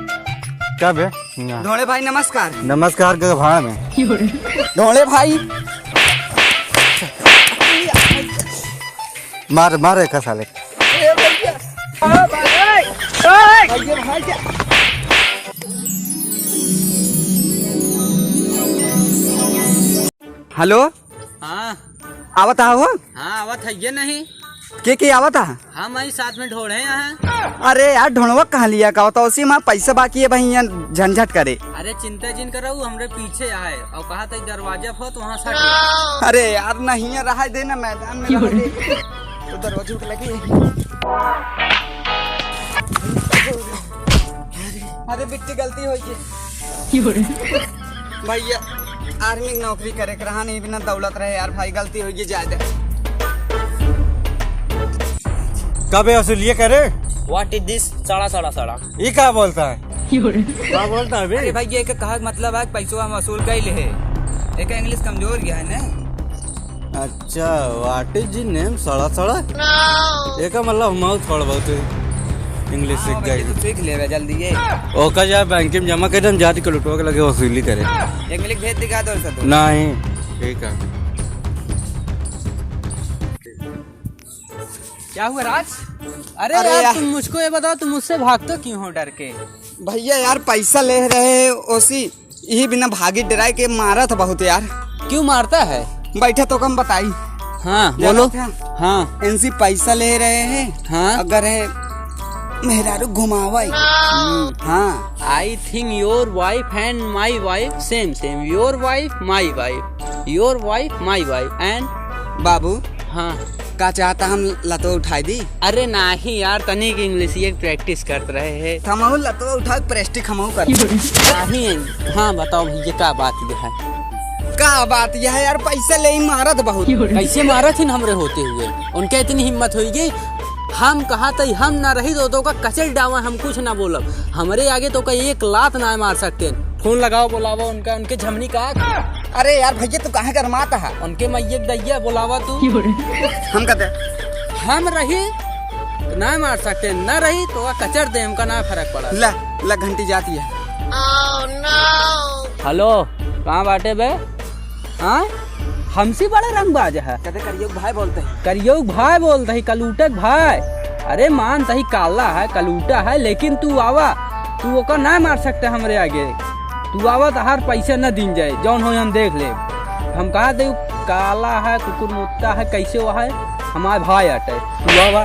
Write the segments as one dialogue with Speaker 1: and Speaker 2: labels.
Speaker 1: क्या बे?
Speaker 2: ढोले भाई नमस्कार।
Speaker 1: नमस्कार के भाड़ में
Speaker 2: ढोले भाई
Speaker 1: मार मारे का साले।
Speaker 2: हेलो
Speaker 3: हाँ
Speaker 2: आवत हो?
Speaker 3: हाँ आवत है ये नहीं
Speaker 2: के आवत है?
Speaker 3: हम वही साथ में ढोड़े हैं।
Speaker 2: अरे यार ढोलवा कहाँ लिया का होता उसी में पैसा बाकी है भाई यहाँ झंझट करे।
Speaker 3: अरे चिंता जिन करो हमरे पीछे आए और कहा था दरवाजा हो तो वहाँ सट।
Speaker 2: अरे यार नहीं है रहा देना मैदान में रहा दे। तो दरवाजे को लगी। अरे बिट्टी गलती हो गई भैया आर्मी की नौकरी करे रहा नहीं बिना दौलत रहे यार भाई गलती हो गई ज्यादा।
Speaker 1: कब वसूलिए करे?
Speaker 3: What is this? सड़ा
Speaker 1: ये क्या बोलता है? क्या बोलता है
Speaker 3: अरे
Speaker 1: बे?
Speaker 3: भाई ये कहा मतलब है पैसों हम वसूल कैले है। एक इंग्लिश कमजोर गया है ना।
Speaker 1: अच्छा व्हाट इज जी नेम? सड़ा सड़ा एक मतलब हम थोड़ा बहुत इंग्लिश सीख गए।
Speaker 3: तू सीख ले जल्दी ये
Speaker 1: ओका जा बैंक में जमा कर दम जाति को लुटवा के लगे वसूली करे।
Speaker 3: इंग्लिश भेज दिखा दो सर।
Speaker 1: नहीं ठीक है।
Speaker 3: क्या हुआ राज? अरे
Speaker 2: अरे
Speaker 3: यार
Speaker 2: यार।
Speaker 3: तुम मुझको ये बताओ तुम मुझसे भागते क्यों हो डर के?
Speaker 2: भैया यार पैसा ले रहे ओसी यही बिना भागी डराए के मारा था बहुत यार।
Speaker 3: क्यों मारता है?
Speaker 2: बैठे तो कम बताई।
Speaker 3: हाँ बोलो।
Speaker 2: जाना था।
Speaker 3: हाँ
Speaker 2: इनसे पैसा ले रहे हैं।
Speaker 3: हाँ
Speaker 2: अगर है मेहरारू घुमावा हाँ
Speaker 3: I think your wife and my wife same same. Your wife my wife, your wife my wife and
Speaker 2: बाबू
Speaker 3: हाँ।
Speaker 2: का चाहता हम लतो उठाई दी।
Speaker 3: अरे नहीं यार तनिक इंग्लिश ये प्रैक्टिस करते रहे हैं।
Speaker 2: थमाऊ लतो उठा प्रेस्टिक हमऊ कर
Speaker 3: नहीं हाँ बताओ भैया क्या बात ये है?
Speaker 2: का बात यह है यार पैसा ले ही मारत बहुत।
Speaker 3: कैसे मारा थी हमरे होते हुए? उनके इतनी हिम्मत होगी? हम कहा था हम ना रही तो का कचल डावा हम कुछ ना बोलब। हमारे आगे तो का एक लात ना मार सकते। फोन लगाओ बुलावा उनका उनके झमनी का।
Speaker 2: अरे यार भैया तू काहे गरमाता है?
Speaker 3: उनके मैयक दैया बुलावा तू।
Speaker 2: हम कहते
Speaker 3: हम रही तो ना मार सकते न रही तो का कचर दे हमका ना फर्क पड़ा।
Speaker 2: ला घंटी जाती है।
Speaker 3: हेलो कहाँ बाटे बे? हाँ हमसे बड़ा रंगबाज है।
Speaker 2: कहते करियोग भाई बोलते हैं।
Speaker 3: करियोग भाई बोलते ही कलूटक भाई। अरे मान सही काला है कलूटा है लेकिन तू आवा तू ओका ना मार सकते हमरे आगे। तू आवा तो हर पैसे न दिन जाए जौन हो हम देख ले। हम कहा दे काला है कुकुर मुत्ता है कैसे वो है हमारे भाई हटे। तू आवा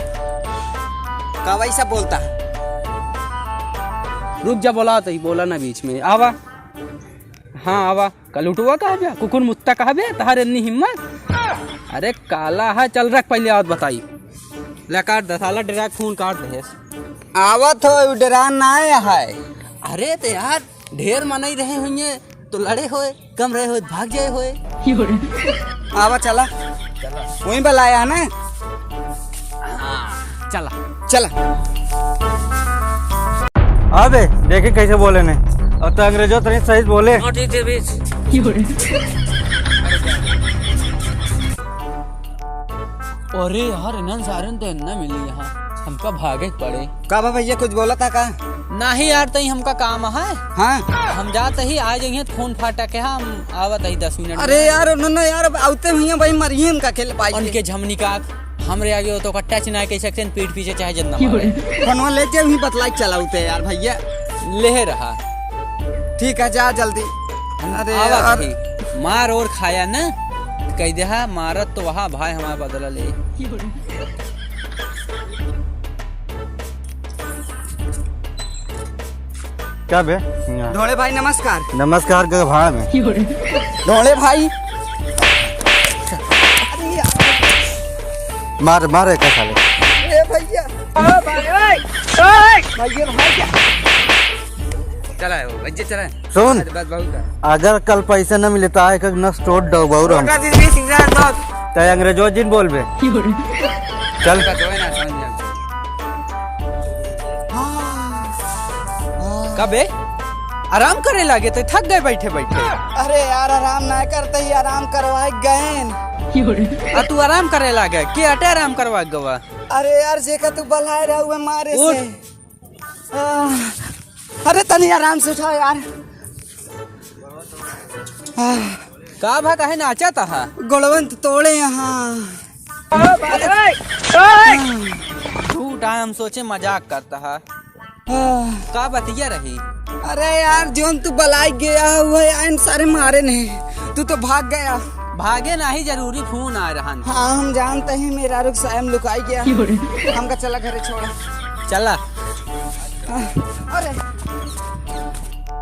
Speaker 2: का वैसा बोलता है?
Speaker 3: रुक जा बोला तो ही बोला ना बीच में। आवा हाँ आवा कलूटुआ कहा बे कुकुर मुत्ता कहा बे तहार इतनी हिम्मत? अरे काला है चल रख पहले आवत बताई। ले काट दसाला डायरेक्ट खून काट दे।
Speaker 2: आवत हो डरा ना है।
Speaker 3: अरे तो यार ढेर मनाई रहे हुए तो लड़े होए कम रहे हो भाग जाए होए।
Speaker 2: आवा चला वहीं बुलाया है ना।
Speaker 3: चला
Speaker 2: चला
Speaker 1: अबे देखे कैसे बोले ने और तो अंग्रेजों तो सही बोले।
Speaker 3: ठीक है बीच। अरे यार इन्हन सारन तो इन्ना मिली यहाँ हमका भागे पड़े।
Speaker 2: का भैया कुछ बोला था का?
Speaker 3: नहीं यार तही हमका काम है।
Speaker 2: हाँ
Speaker 3: हम जाते ही आ जाइए फोन फाटा के हम आवत ही 10 मिनट।
Speaker 2: अरे यार उन्होंने यार आते हुए भाई मरिए हम का खेल पाई।
Speaker 3: उनके झमनी का हमरे आगे हो तो टच ना कह सकते पीठ पीछे चाहे जितना मारे।
Speaker 2: फोनवा लेते हुई बतलाई चलाते यार भैया।
Speaker 3: ले रहा
Speaker 2: ठीक है जा जल्दी। अरे
Speaker 3: आवा
Speaker 2: यार
Speaker 3: थी मार और खाया न कह दे मारत तो वहाँ भाई हमारा बदला ले।
Speaker 1: क्या बे?
Speaker 2: ढोले भाई नमस्कार।
Speaker 1: नमस्कार के भाड़ में
Speaker 2: ढोले भाई
Speaker 1: मार मारे का साले।
Speaker 2: ए भैया भैया
Speaker 3: चला है वो बच्चे चला है।
Speaker 1: सुन
Speaker 3: बस बहुत है।
Speaker 1: अगर कल पैसा न मिले तो आए का न स्टोर डबाऊ हम तय अंग्रेजों जिन बोल बे चल।
Speaker 3: का जो है ना समझ जा। कबे आराम करे लगे तो थक गए बैठे बैठे।
Speaker 2: अरे यार आराम ना करते ही आराम करवाए गए।
Speaker 3: तू आराम करे लगे के अटे आराम करवा गवा।
Speaker 2: अरे यार जेका तू बलाए रहा हुए मारे से। अरे तनी आराम से उठाओ यार।
Speaker 3: का भा काहे नाचा था?
Speaker 2: गोलवंत तोड़े यहाँ।
Speaker 3: झूठा हम सोचे मजाक करता है। का बतिया रही?
Speaker 2: अरे यार जोन तू बलाई गया हुआ है सारे मारे नहीं, तू तो भाग गया।
Speaker 3: भागे नहीं, जरूरी फोन आ रहा।
Speaker 2: हाँ हम जानते हैं, मेरा रुख सायम लुकाई गया। हमका चला घरे छोड़ा।
Speaker 3: चला।
Speaker 2: अरे